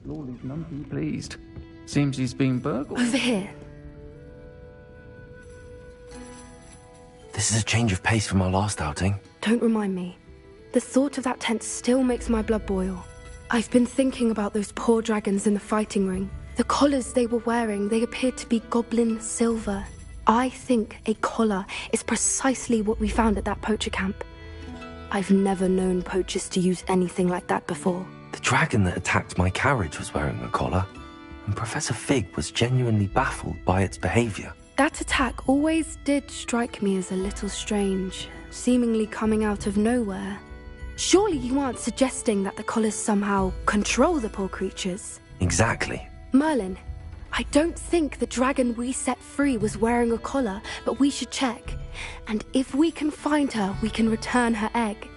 Lawley's none too pleased. Seems he's been burgled. Over here. This is a change of pace from our last outing. Don't remind me. The thought of that tent still makes my blood boil. I've been thinking about those poor dragons in the fighting ring. The collars they were wearing, they appeared to be goblin silver. I think a collar is precisely what we found at that poacher camp. I've never known poachers to use anything like that before. The dragon that attacked my carriage was wearing a collar, and Professor Fig was genuinely baffled by its behavior. That attack always did strike me as a little strange, seemingly coming out of nowhere. Surely you aren't suggesting that the collars somehow control the poor creatures? Exactly. Merlin, I don't think the dragon we set free was wearing a collar, but we should check. And if we can find her, we can return her egg.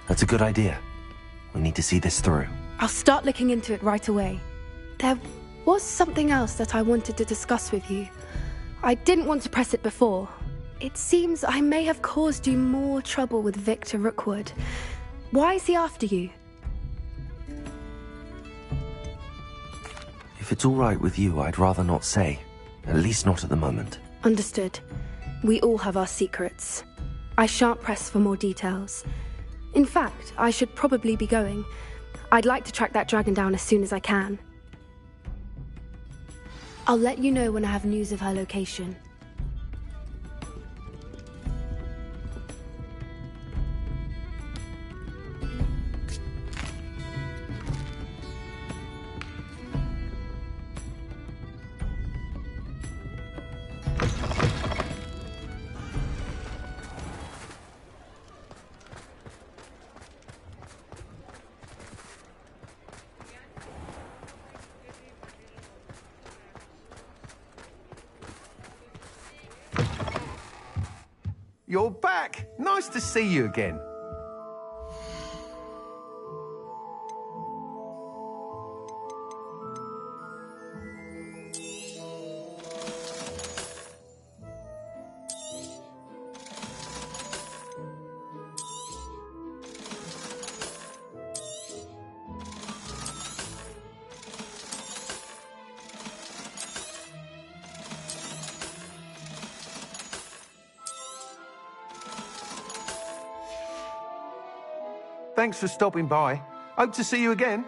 That's a good idea. We need to see this through. I'll start looking into it right away. There was something else that I wanted to discuss with you. I didn't want to press it before. It seems I may have caused you more trouble with Victor Rookwood. Why is he after you? If it's all right with you, I'd rather not say. At least not at the moment. Understood. We all have our secrets. I shan't press for more details. In fact, I should probably be going. I'd like to track that dragon down as soon as I can. I'll let you know when I have news of her location. You're back! Nice to see you again. Thanks for stopping by. Hope to see you again.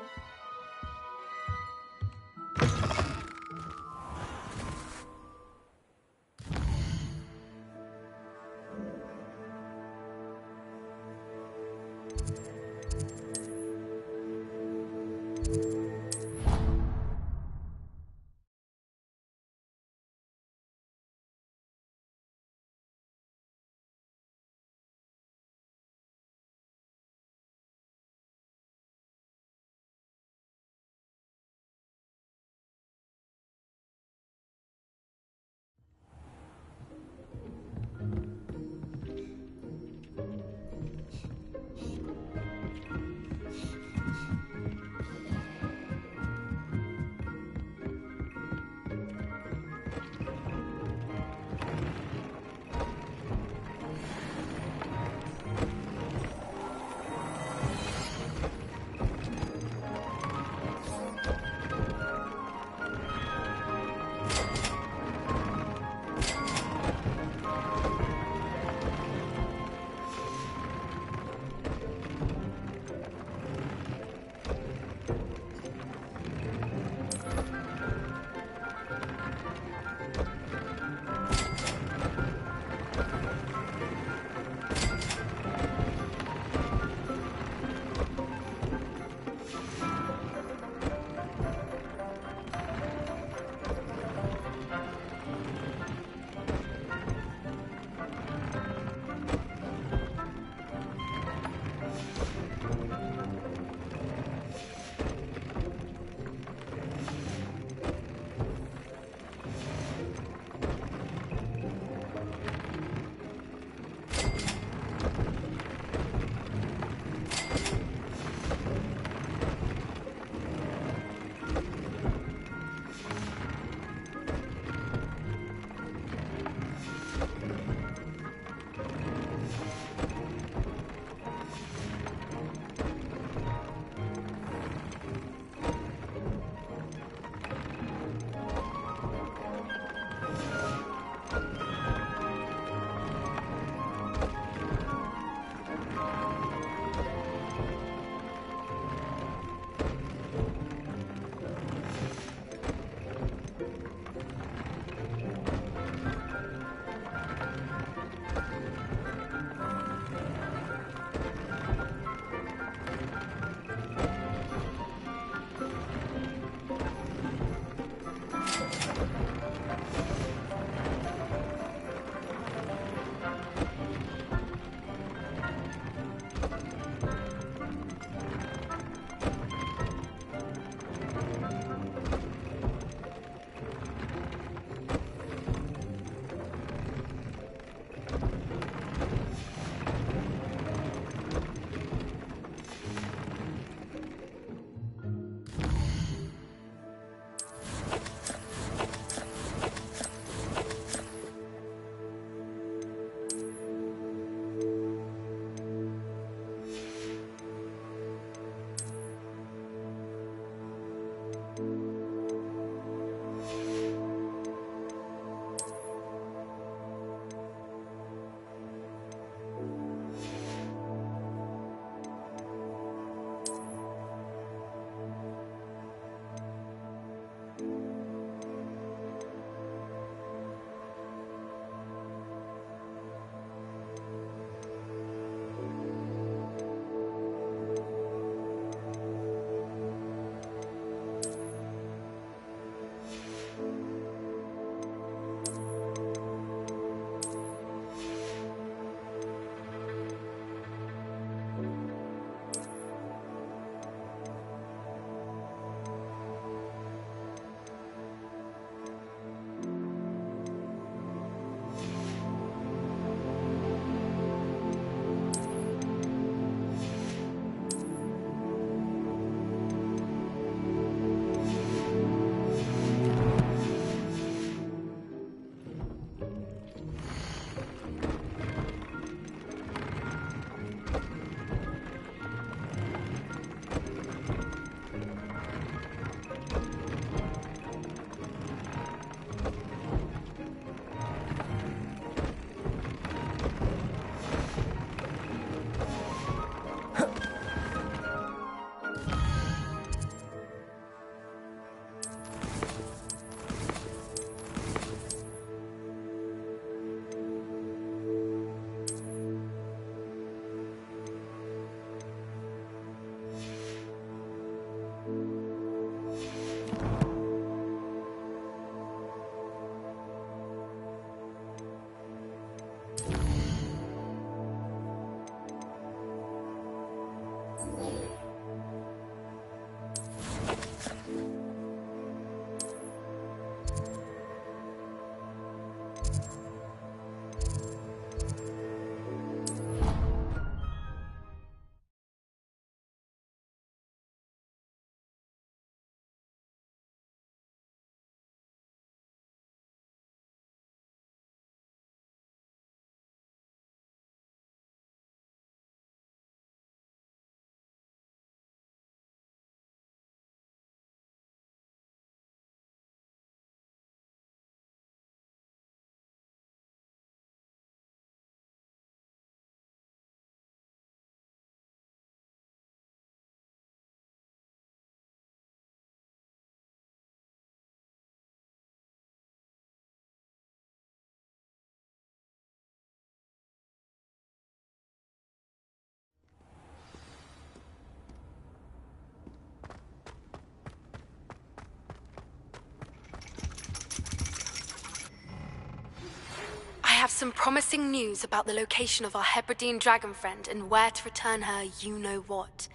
some promising news about the location of our Hebridean dragon friend and where to return her you-know-what.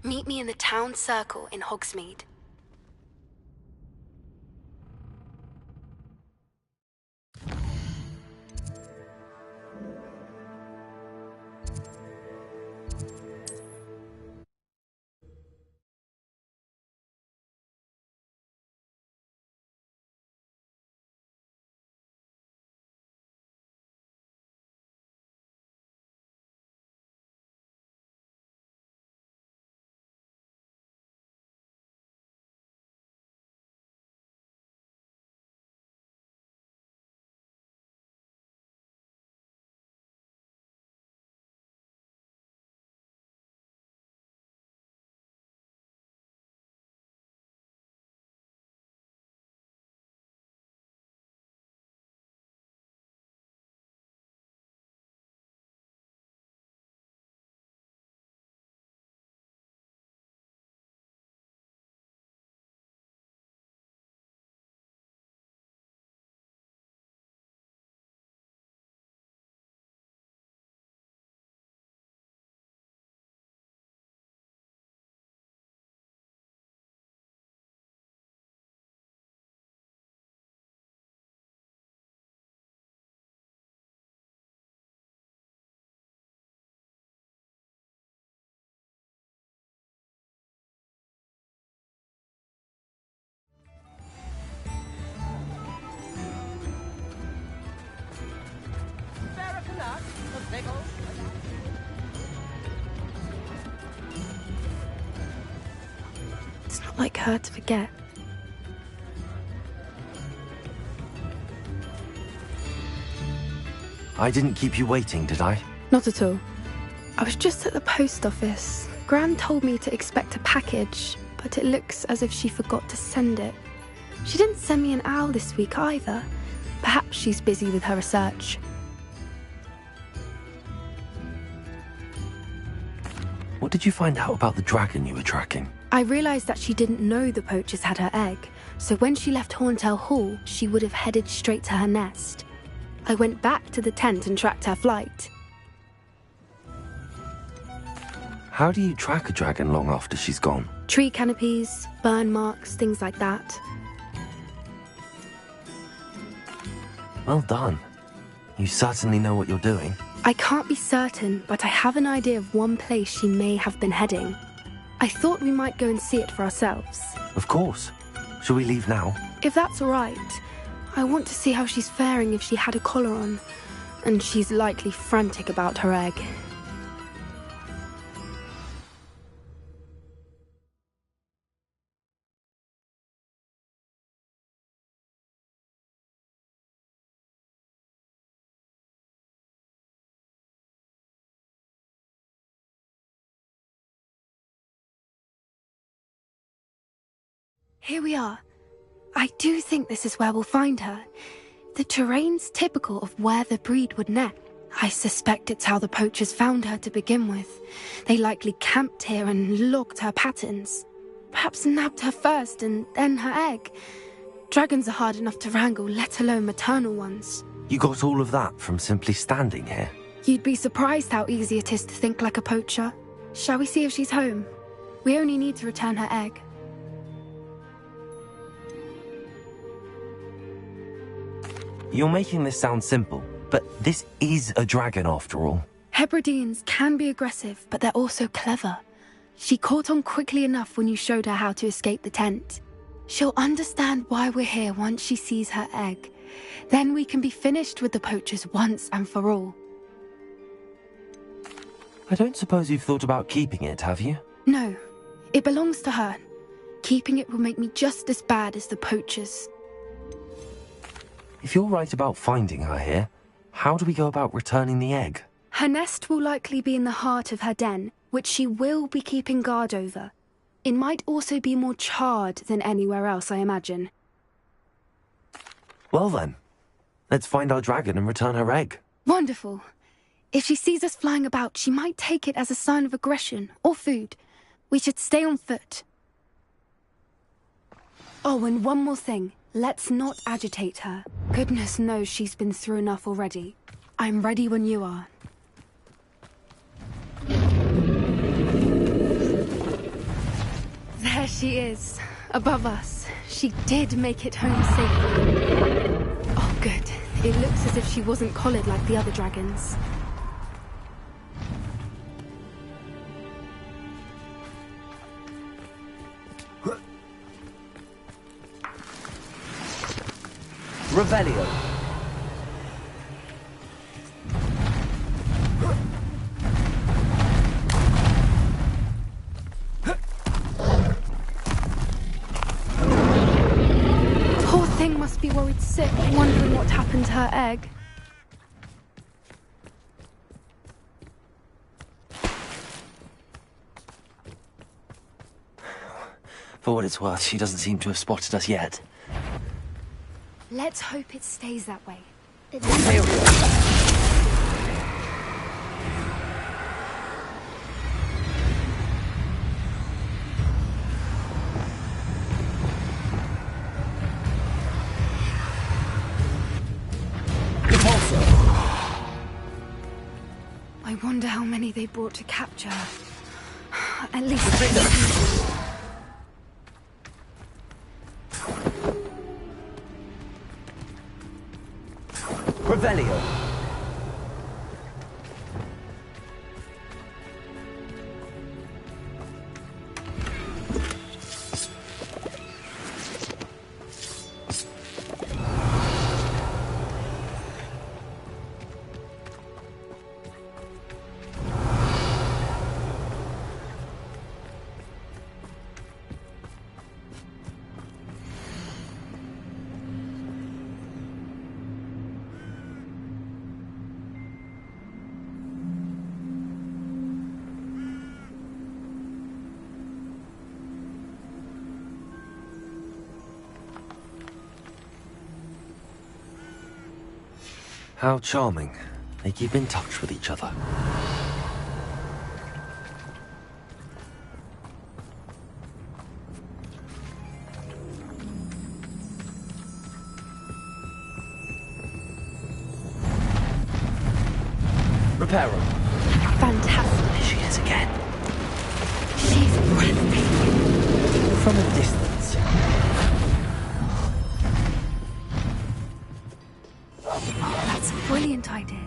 Meet me in the town circle in Hogsmeade. It's not like her to forget. I didn't keep you waiting, did I? Not at all. I was just at the post office. Gran told me to expect a package, but it looks as if she forgot to send it. She didn't send me an owl this week either. Perhaps she's busy with her research. What did you find out about the dragon you were tracking? I realised that she didn't know the poachers had her egg, so when she left Horntail Hall, she would have headed straight to her nest. I went back to the tent and tracked her flight. How do you track a dragon long after she's gone? Tree canopies, burn marks, things like that. Well done. You certainly know what you're doing. I can't be certain, but I have an idea of one place she may have been heading. I thought we might go and see it for ourselves. Of course. Shall we leave now? If that's all right. I want to see how she's faring if she had a collar on. And she's likely frantic about her egg. Here we are. I do think this is where we'll find her. The terrain's typical of where the breed would nest. I suspect it's how the poachers found her to begin with. They likely camped here and logged her patterns. Perhaps nabbed her first and then her egg. Dragons are hard enough to wrangle, let alone maternal ones. You got all of that from simply standing here? You'd be surprised how easy it is to think like a poacher. Shall we see if she's home? We only need to return her egg. You're making this sound simple, but this is a dragon after all. Hebrideans can be aggressive, but they're also clever. She caught on quickly enough when you showed her how to escape the tent. She'll understand why we're here once she sees her egg. Then we can be finished with the poachers once and for all. I don't suppose you've thought about keeping it, have you? No, it belongs to her. Keeping it will make me just as bad as the poachers. If you're right about finding her here, how do we go about returning the egg? Her nest will likely be in the heart of her den, which she will be keeping guard over. It might also be more charred than anywhere else, I imagine. Well then, let's find our dragon and return her egg. Wonderful. If she sees us flying about, she might take it as a sign of aggression or food. We should stay on foot. Oh, and one more thing. Let's not agitate her. Goodness knows she's been through enough already. I'm ready when you are. There she is, above us. She did make it home safely. Oh, good. It looks as if she wasn't collared like the other dragons. Revelio. Poor thing must be worried sick, wondering what happened to her egg. For what it's worth, she doesn't seem to have spotted us yet. Let's hope it stays that way. I wonder how many they brought to capture her. At least... Revelio. How charming. They keep in touch with each other. Repair room. Fantastic. There she is again. She's breathtaking. From a distance. That's a brilliant idea.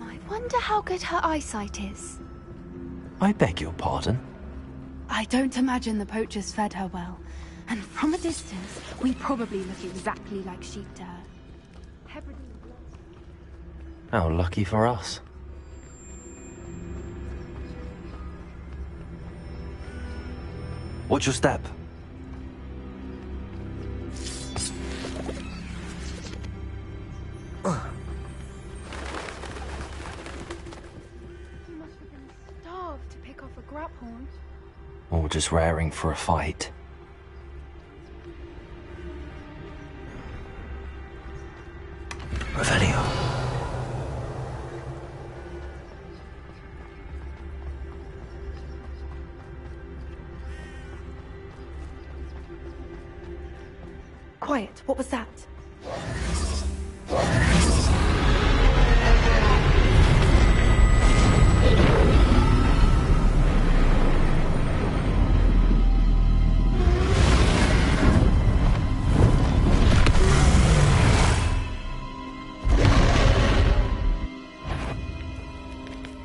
I wonder how good her eyesight is. I beg your pardon? I don't imagine the poachers fed her well. And from a distance, we probably look exactly like sheep to her. How lucky for us. Watch your step. You must have been starved to pick off a graphorn. Or just raring for a fight. Revelio. Quiet, what was that?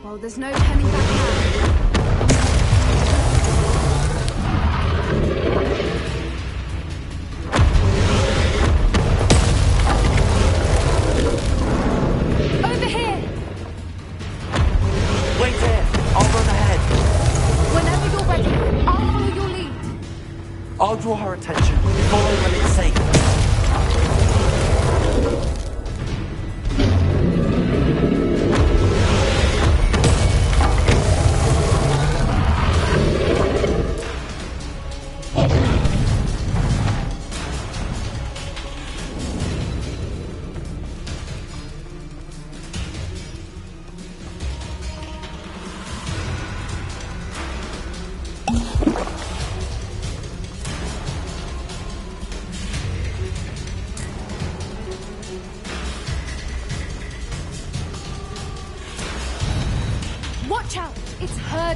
Well, there's no turning back now. Over here! Wait here! I'll run ahead! Whenever you're ready, I'll follow your lead. I'll draw her attention. Follow when it's safe.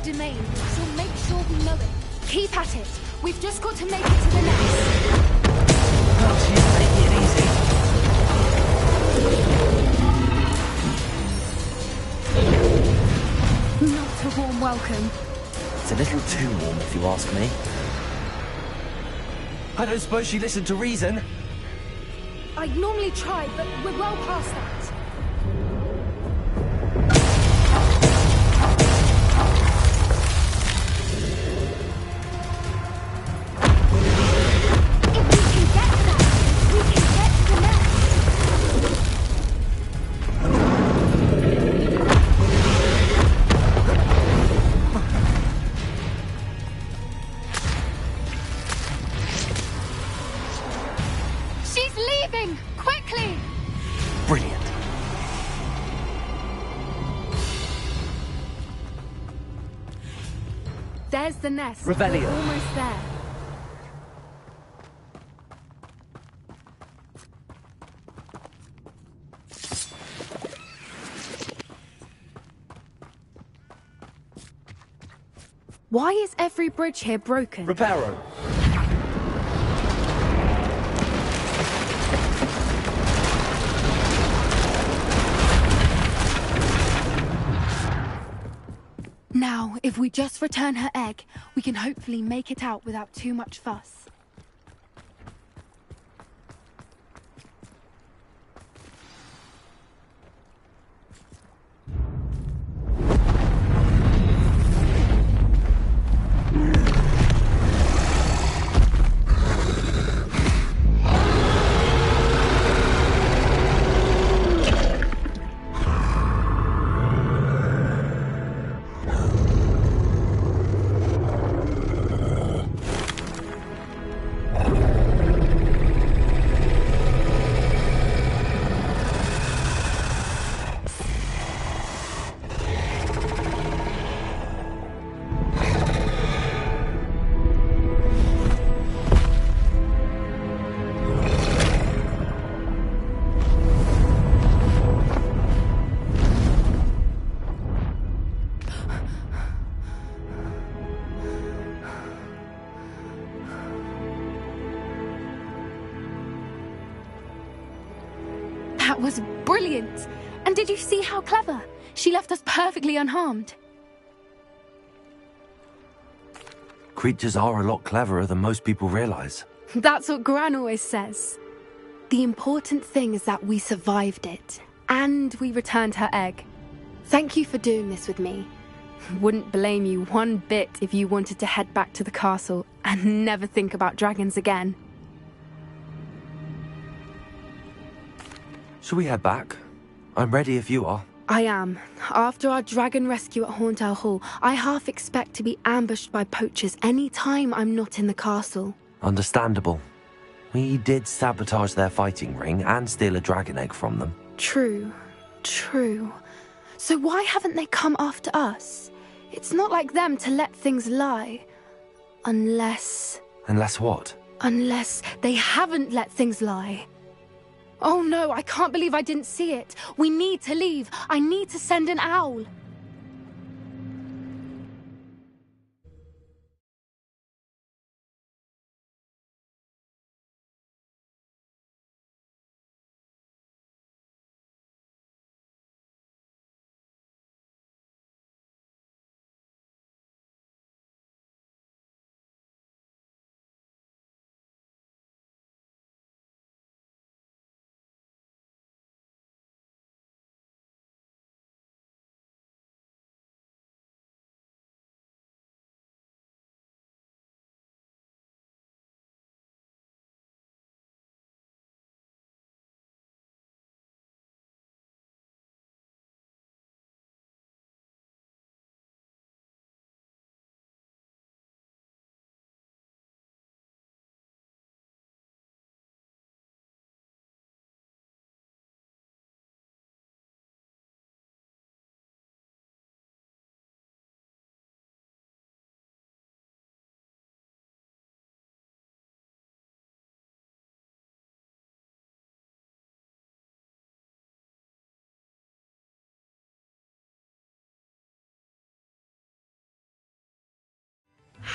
domain. She'll make sure we know it. Keep at it. We've just got to make it to the nest. Oh, she's making it easy. Not a warm welcome. It's a little too warm, if you ask me. I don't suppose she listened to reason. I'd normally try, but we're well past that. If we can get there, we can get to the nest. She's leaving! Quickly! Brilliant. There's the nest. Revelio. We're almost there. Why is every bridge here broken? Reparo. Now, if we just return her egg, we can hopefully make it out without too much fuss. That was brilliant! And did you see how clever? She left us perfectly unharmed. Creatures are a lot cleverer than most people realize. That's what Gran always says. The important thing is that we survived it, and we returned her egg. Thank you for doing this with me. Wouldn't blame you one bit if you wanted to head back to the castle and never think about dragons again. Shall we head back? I'm ready if you are. I am. After our dragon rescue at Hauntow Hall, I half expect to be ambushed by poachers any time I'm not in the castle. Understandable. We did sabotage their fighting ring and steal a dragon egg from them. True. So why haven't they come after us? It's not like them to let things lie. Unless what? Unless they haven't let things lie. Oh no, I can't believe I didn't see it. We need to leave. I need to send an owl.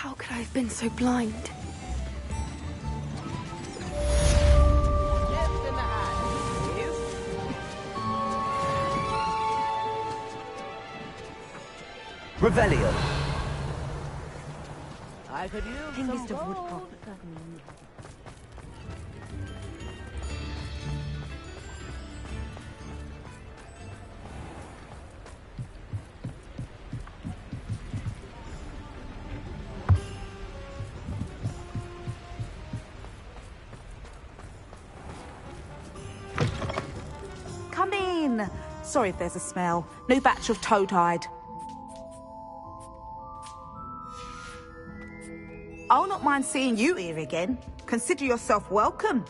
How could I have been so blind? Revelio. I could use Youngest some of gold. woodcock. Come in. Sorry if there's a smell. New batch of toad-hide. I'll not mind seeing you here again. Consider yourself welcome.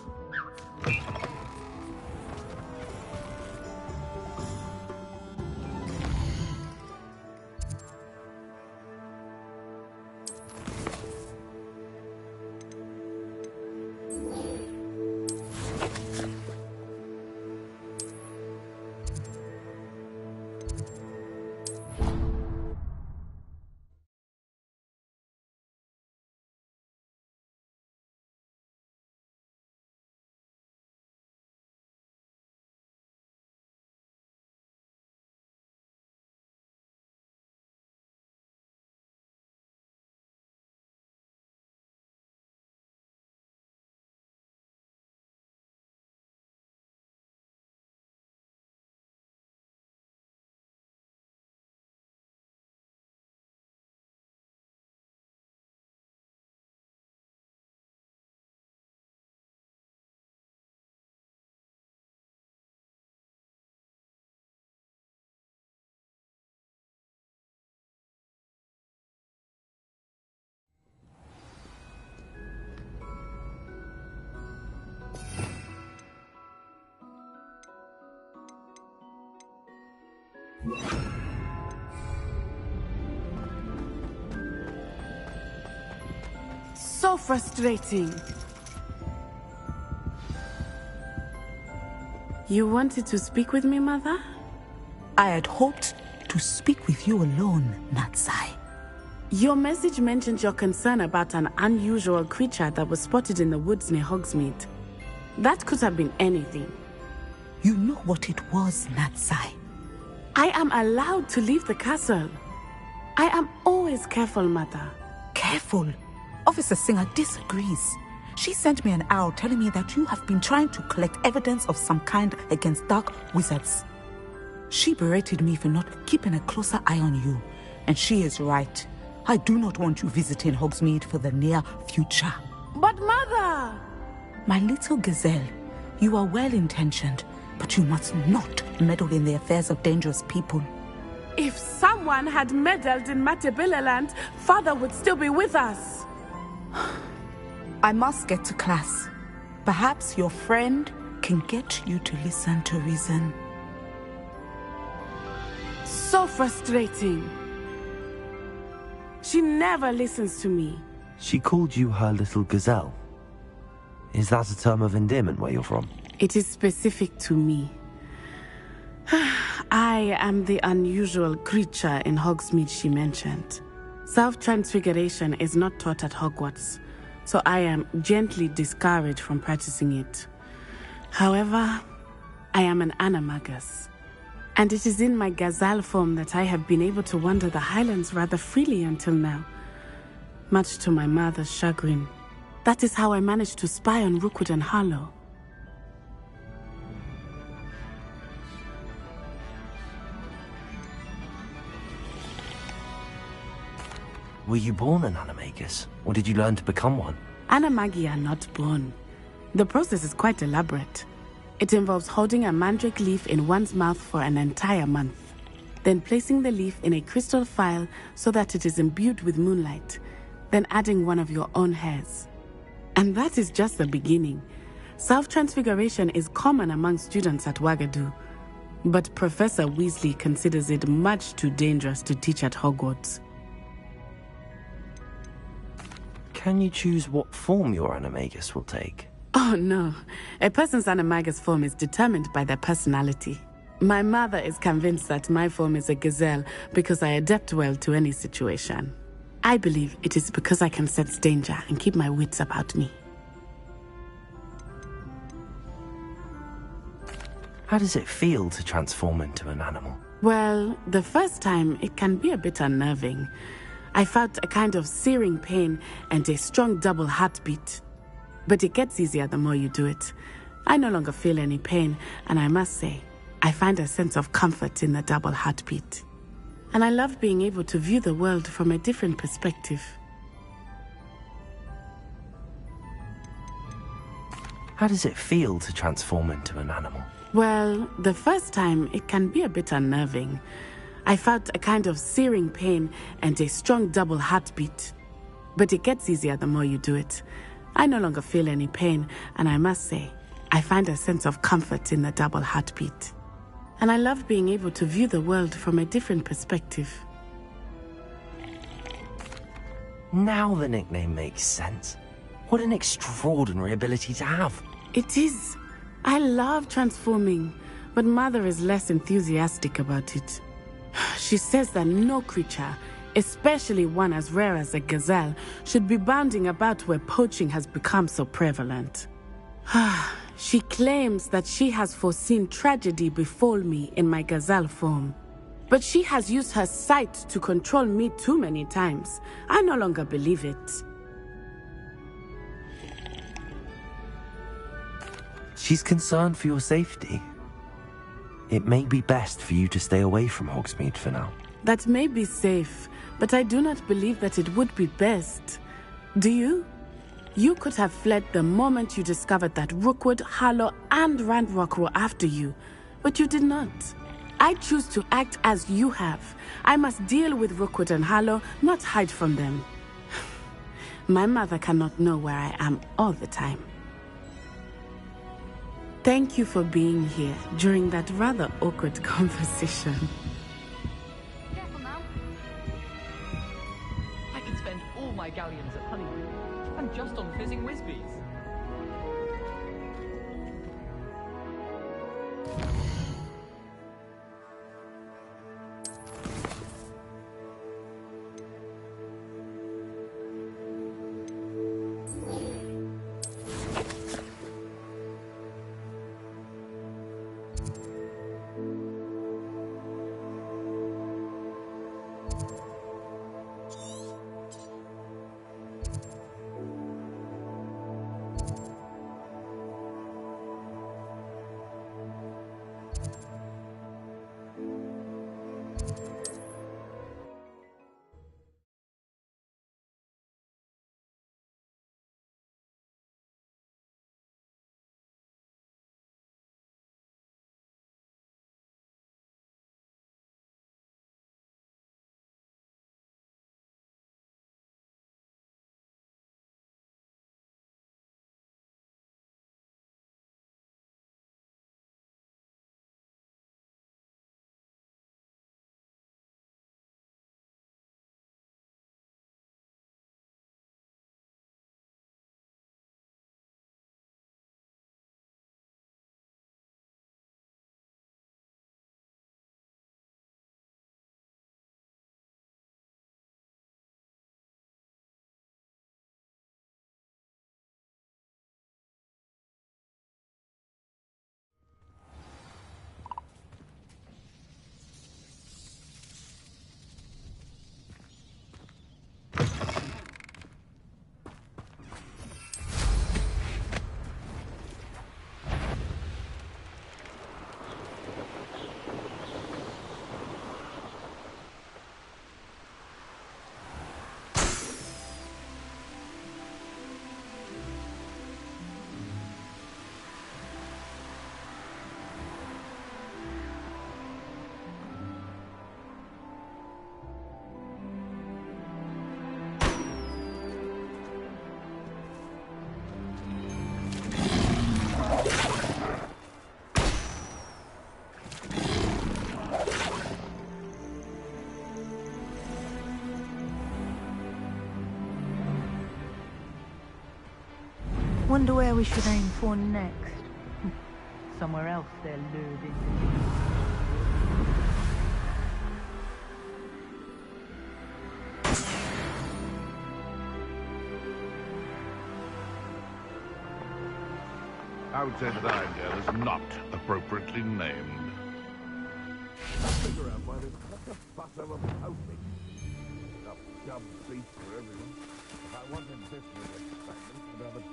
So frustrating. You wanted to speak with me, Mother? I had hoped to speak with you alone, Natsai. Your message mentioned your concern about an unusual creature that was spotted in the woods near Hogsmeade. That could have been anything. You know what it was, Natsai. I am allowed to leave the castle. I am always careful, Mother. Careful. Officer Singer disagrees. She sent me an owl telling me that you have been trying to collect evidence of some kind against dark wizards. She berated me for not keeping a closer eye on you, and she is right. I do not want you visiting Hogsmeade for the near future. But Mother! My little gazelle, you are well-intentioned, but you must not meddle in the affairs of dangerous people. If someone had meddled in Matabeleland, Father would still be with us. I must get to class. Perhaps your friend can get you to listen to reason. So frustrating. She never listens to me. She called you her little gazelle. Is that a term of endearment where you're from? It is specific to me. I am the unusual creature in Hogsmeade she mentioned. Self-transfiguration is not taught at Hogwarts, so I am gently discouraged from practicing it. However, I am an animagus, and it is in my gazelle form that I have been able to wander the Highlands rather freely until now, much to my mother's chagrin. That is how I managed to spy on Rookwood and Harlow. Were you born an animagus, or did you learn to become one? Animagi are not born. The process is quite elaborate. It involves holding a mandrake leaf in one's mouth for an entire month, then placing the leaf in a crystal phial so that it is imbued with moonlight, then adding one of your own hairs. And that is just the beginning. Self-transfiguration is common among students at Wagadu, but Professor Weasley considers it much too dangerous to teach at Hogwarts. Can you choose what form your animagus will take? Oh no, a person's animagus form is determined by their personality. My mother is convinced that my form is a gazelle because I adapt well to any situation. I believe it is because I can sense danger and keep my wits about me. How does it feel to transform into an animal? Well, the first time it can be a bit unnerving. I felt a kind of searing pain and a strong double heartbeat. But it gets easier the more you do it. I no longer feel any pain, and I must say, I find a sense of comfort in the double heartbeat. And I love being able to view the world from a different perspective. How does it feel to transform into an animal? Well, the first time it can be a bit unnerving. I felt a kind of searing pain and a strong double heartbeat. But it gets easier the more you do it. I no longer feel any pain, and I must say, I find a sense of comfort in the double heartbeat. And I love being able to view the world from a different perspective. Now the nickname makes sense. What an extraordinary ability to have. It is. I love transforming, but Mother is less enthusiastic about it. She says that no creature, especially one as rare as a gazelle, should be bounding about where poaching has become so prevalent. She claims that she has foreseen tragedy befall me in my gazelle form. But she has used her sight to control me too many times. I no longer believe it. She's concerned for your safety. It may be best for you to stay away from Hogsmeade for now. That may be safe, but I do not believe that it would be best. Do you? You could have fled the moment you discovered that Rookwood, Harlow, and Randrock were after you, but you did not. I choose to act as you have. I must deal with Rookwood and Harlow, not hide from them. My mother cannot know where I am all the time. Thank you for being here during that rather awkward conversation. Careful now. I could spend all my galleons at Honeymoon, and just on fizzing Whizbees. Wonder where we should aim for next. Somewhere else they're lured into. I would say that Idell is not appropriately named. Figure out why there's such a fuss over posting. Enough dumb seats for everyone. If I wanted this little excitement, I'd have a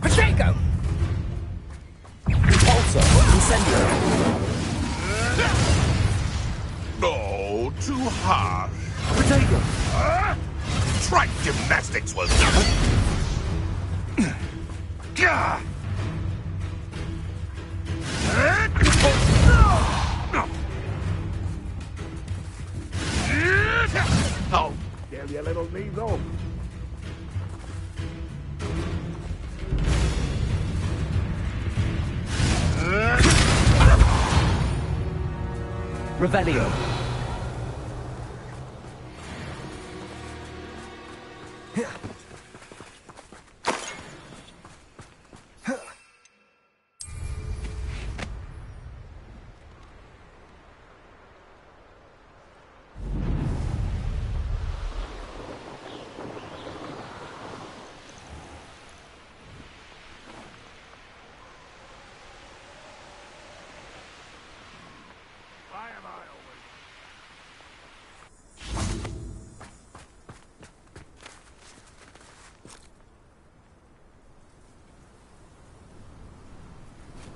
Pacheco! Also, incendiary. No, too harsh. Potato! Try gymnastics was done. Oh, get your little knees off. Revelio.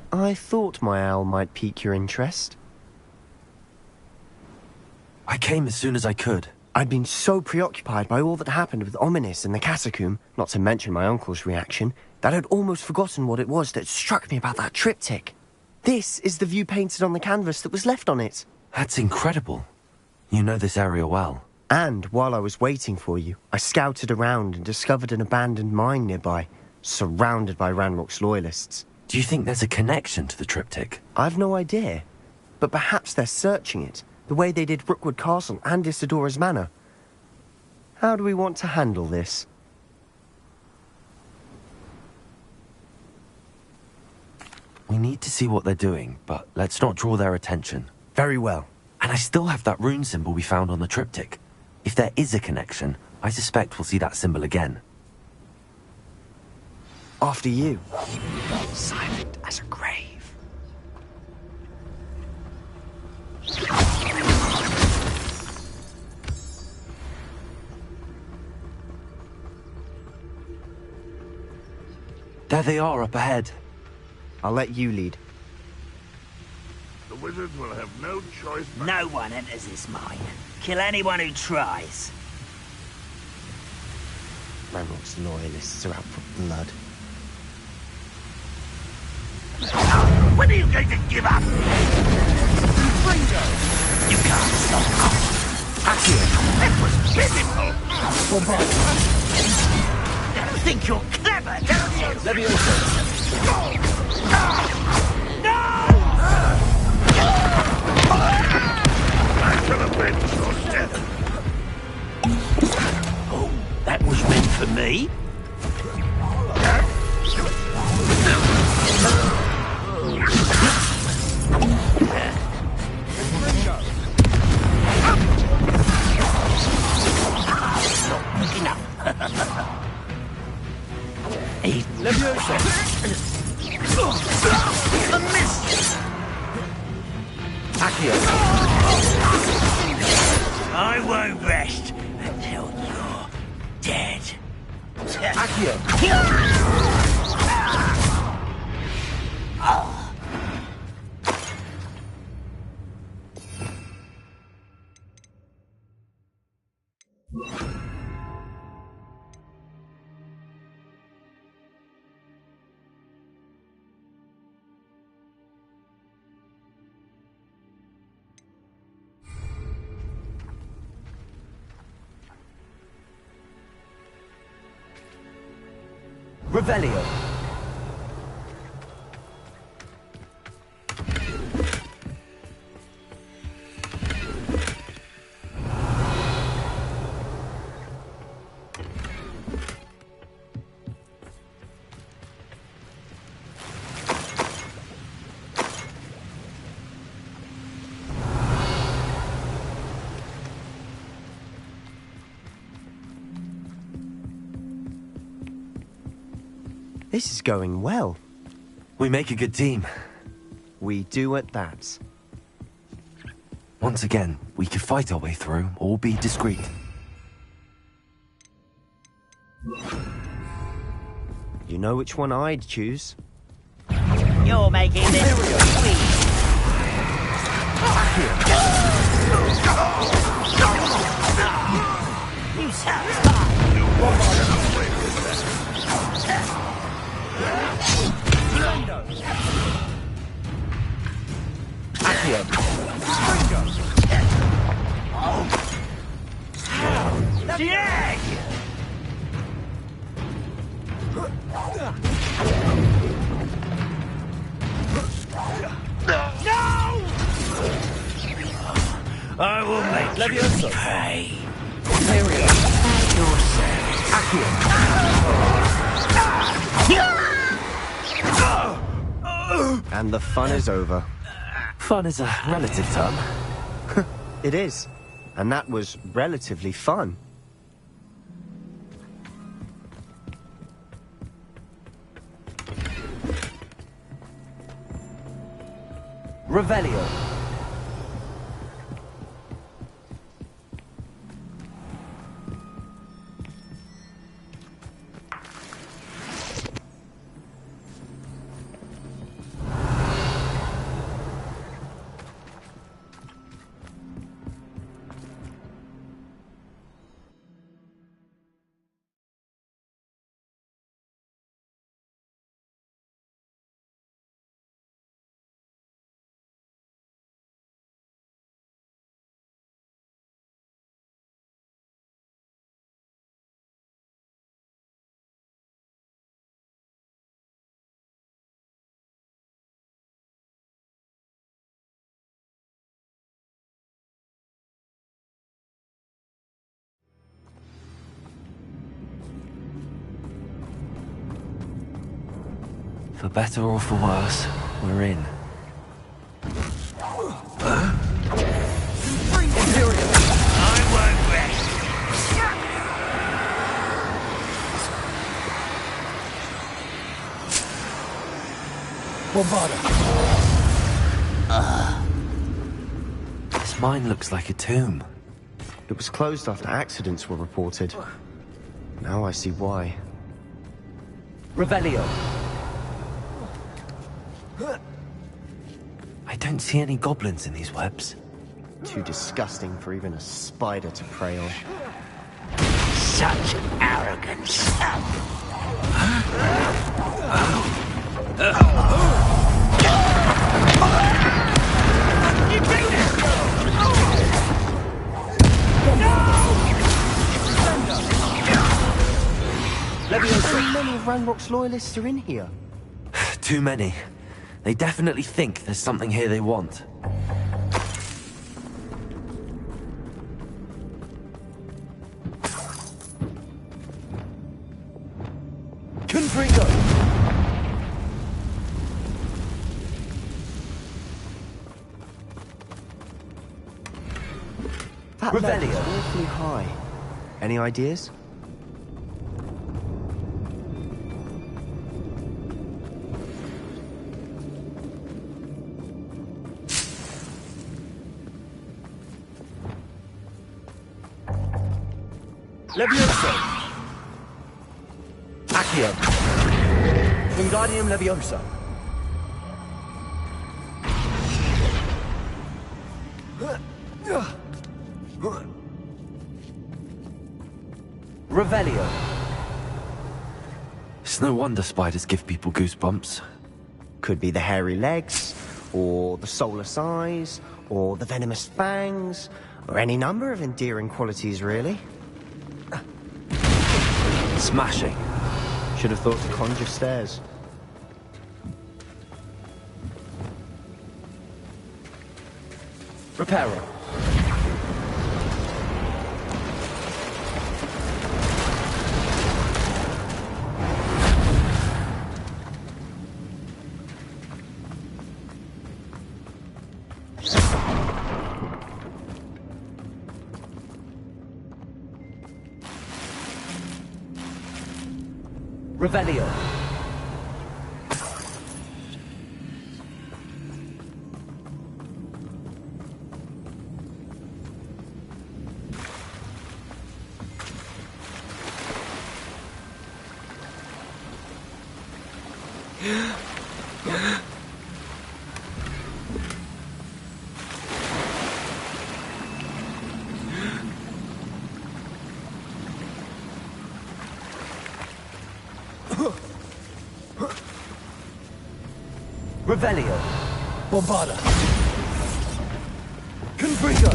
I thought my owl might pique your interest. I came as soon as I could. I'd been so preoccupied by all that happened with Ominis and the catacomb, not to mention my uncle's reaction, that I'd almost forgotten what it was that struck me about that triptych. This is the view painted on the canvas that was left on it. That's incredible. You know this area well. And while I was waiting for you, I scouted around and discovered an abandoned mine nearby, surrounded by Ranrock's loyalists. Do you think there's a connection to the triptych? I've no idea, but perhaps they're searching it, the way they did Rookwood Castle and Isidora's Manor. How do we want to handle this? We need to see what they're doing, but let's not draw their attention. Very well. And I still have that rune symbol we found on the triptych. If there is a connection, I suspect we'll see that symbol again. After you. Silent as a grave. There they are, up ahead. I'll let you lead. The wizards will have no choice but... No one enters this mine. Kill anyone who tries. Ranrock's loyalists are out for blood. When are you going to give up? Ringo! You can't stop us. Accio! That was pitiful! You think you're clever, don't you? Leviosa! No! I shall avenge your death. Oh, that was meant for me? Leviosa! A miss! Accio! I won't rest until you're dead. Accio! Revelio. This is going well. We make a good team. We do at that. Once again, we could fight our way through, or be discreet. You know which one I'd choose? You're making this sweet. You satisfied? The egg! No! I will make you pay. And the fun is over. Fun is a relative term. It is. And that was relatively fun. Revelio. For better or for worse, we're in. I won't rest. This mine looks like a tomb. It was closed after accidents were reported. Now I see why. Revelio. I don't see any goblins in these webs. Too disgusting for even a spider to prey on. Such arrogance. How many of Ranrock's loyalists are in here? Too many. They definitely think there's something here they want. Confringo! That level's awfully high. Any ideas? Levioso! Accio! Wingardium Levioso! Revelio. It's no wonder spiders give people goosebumps. Could be the hairy legs, or the soulless eyes, or the venomous fangs, or any number of endearing qualities, really. Smashing. Should have thought to conjure stairs. Reparo. Revelio. Revelio. Bombarda. Confringo.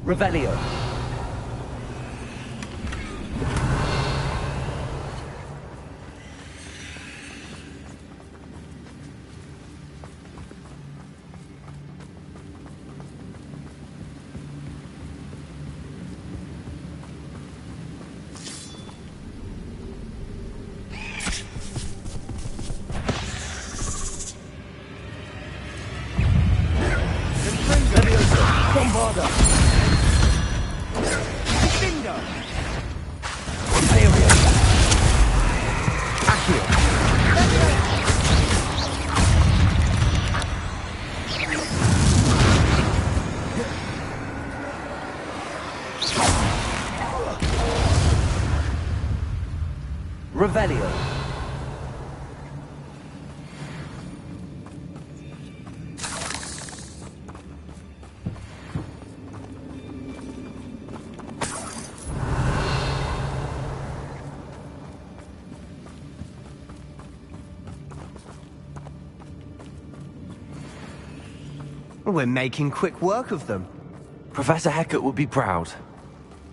Revelio. Bombarda. Bingo. Imperial. Accio. Revelio. We're making quick work of them. Professor Hecat would be proud.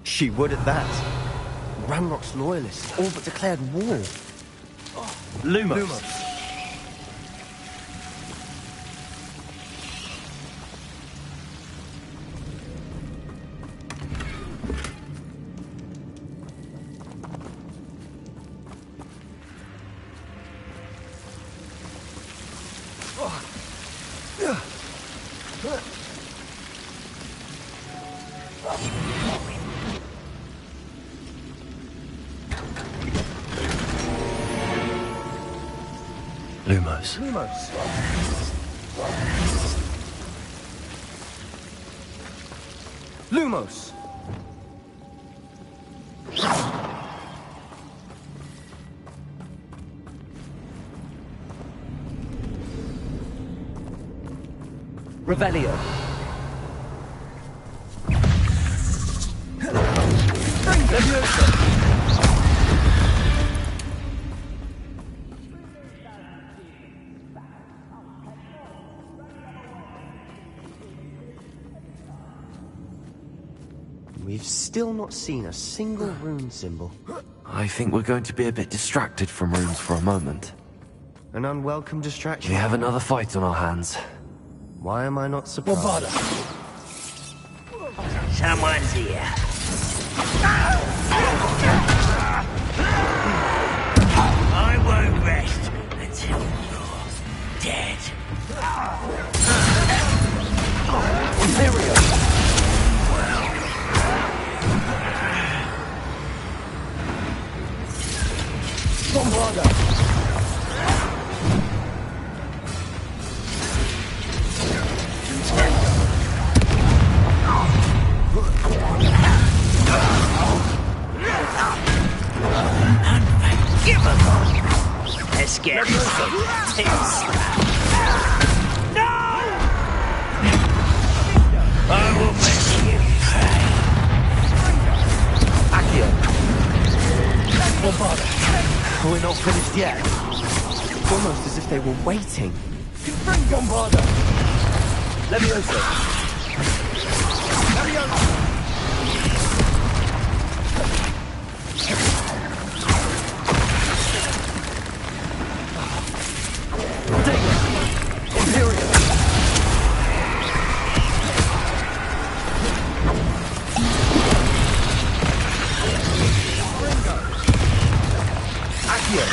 She would at that. Ranrock's loyalists all but declared war. Lumos. Lumos. Lumos. Lumos. Revelio. Leviosa. We've still not seen a single rune symbol. I think we're going to be a bit distracted from runes for a moment. An unwelcome distraction. We have another fight on our hands. Why am I not surprised? Bombarda. Someone's here. I won't rest until you're dead. Imperial. Bombarda. Let's get this. No! I will make you pay. Accio. Bombarda. We're not finished yet. It's almost as if they were waiting. Bombarda. Leviosa. Leviosa. Accio.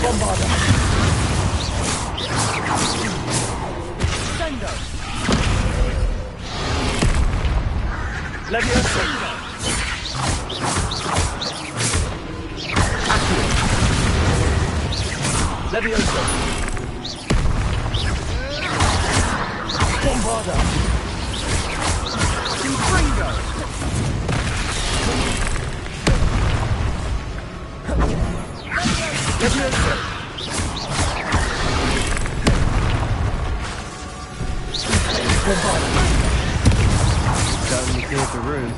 Bombarda. Sendo. Levioso. Accio. Levioso. Bombarda. Confringo. Levioso. Certainly cleared the room.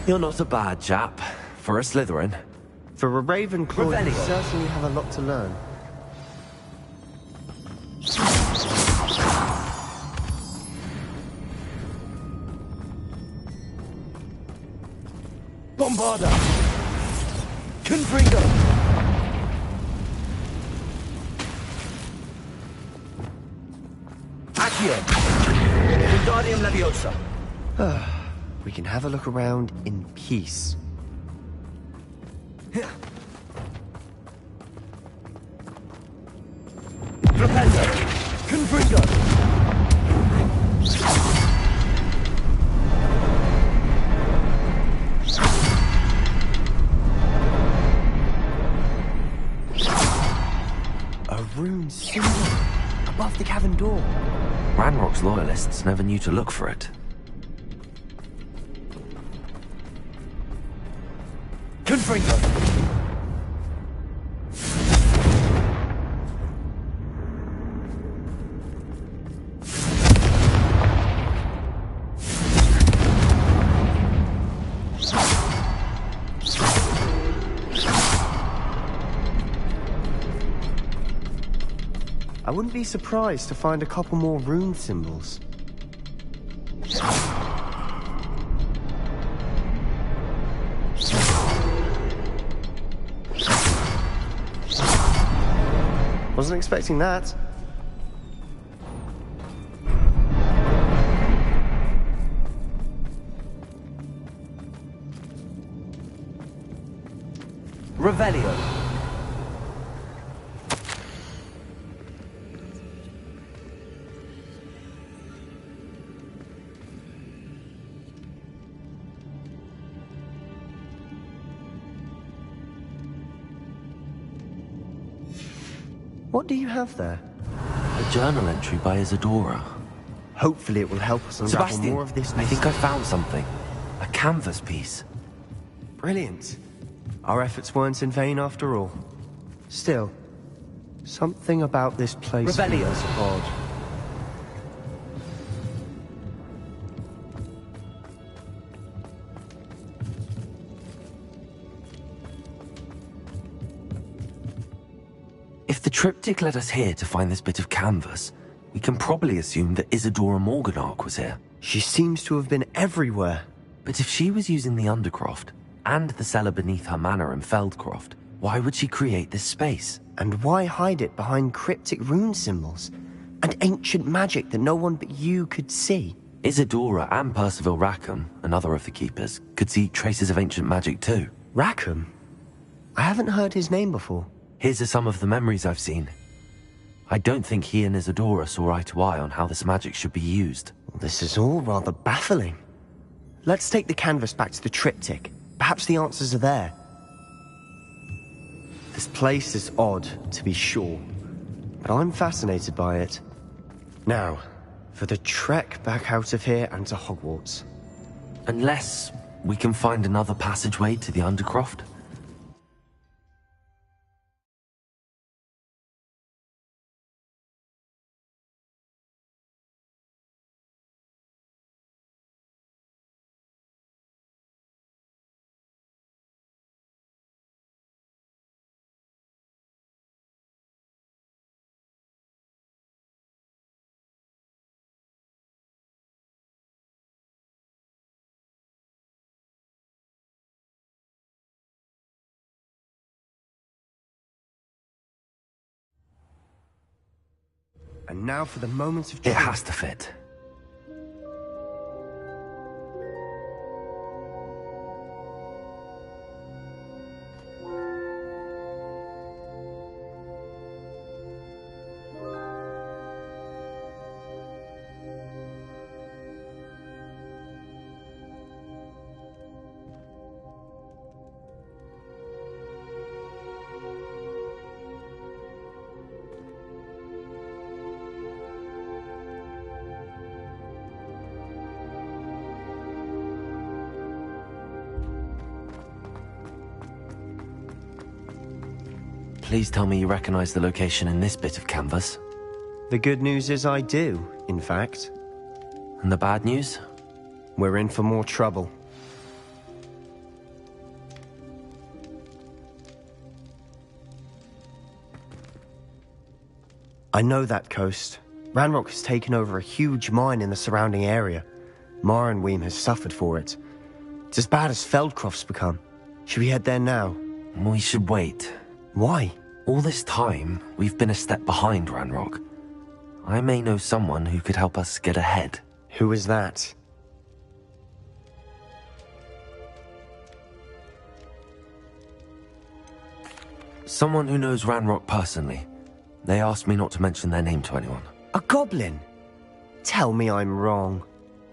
You're not a bad chap. For a Slytherin. For a Ravenclaw, you Revelio. certainly have a lot to learn. Bombarda. Confringo. Accio. Wingardium Leviosa. We can have a look around in peace. Flipendo. Confringo. A rune symbol above the cavern door. Ranrock's loyalists never knew to look for it. Confringo. I wouldn't be surprised to find a couple more rune symbols. Wasn't expecting that. Revelio. What do you have there? A journal entry by Isadora. Hopefully it will help us unravel Sebastian, more of this I think I found something. A canvas piece. Brilliant. Our efforts weren't in vain after all. Still, something about this place Revelio. feels odd. If the triptych led us here to find this bit of canvas, we can probably assume that Isadora Morganach was here. She seems to have been everywhere. But if she was using the Undercroft, and the cellar beneath her manor in Feldcroft, why would she create this space? And why hide it behind cryptic rune symbols? And ancient magic that no one but you could see? Isadora and Percival Rackham, another of the Keepers, could see traces of ancient magic too. Rackham? I haven't heard his name before. Here's some of the memories I've seen. I don't think he and Isadora saw eye to eye on how this magic should be used. This is all rather baffling. Let's take the canvas back to the triptych. Perhaps the answers are there. This place is odd, to be sure, but I'm fascinated by it. Now, for the trek back out of here and to Hogwarts. Unless we can find another passageway to the Undercroft. And now for the moment of It truth. has to fit. Please tell me you recognize the location in this bit of canvas. The good news is I do, in fact. And the bad news? We're in for more trouble. I know that coast. Ranrock has taken over a huge mine in the surrounding area. Marenweem has suffered for it. It's as bad as Feldcroft's become. Should we head there now? We should wait. Why? All this time, we've been a step behind Ranrock. I may know someone who could help us get ahead. Who is that? Someone who knows Ranrock personally. They asked me not to mention their name to anyone. A goblin? Tell me I'm wrong.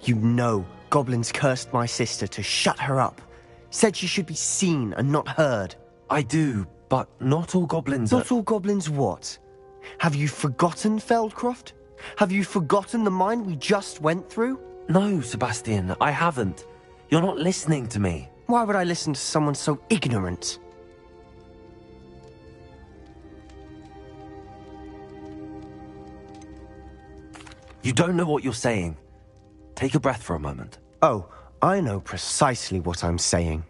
You know goblins cursed my sister to shut her up. Said she should be seen and not heard. I do, but not all goblins Not all goblins what? Have you forgotten Feldcroft? Have you forgotten the mine we just went through? No, Sebastian, I haven't. You're not listening to me. Why would I listen to someone so ignorant? You don't know what you're saying. Take a breath for a moment. Oh, I know precisely what I'm saying.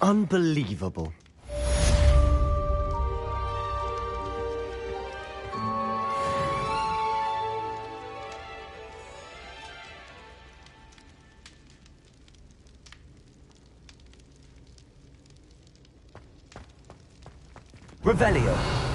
Unbelievable. Revelio.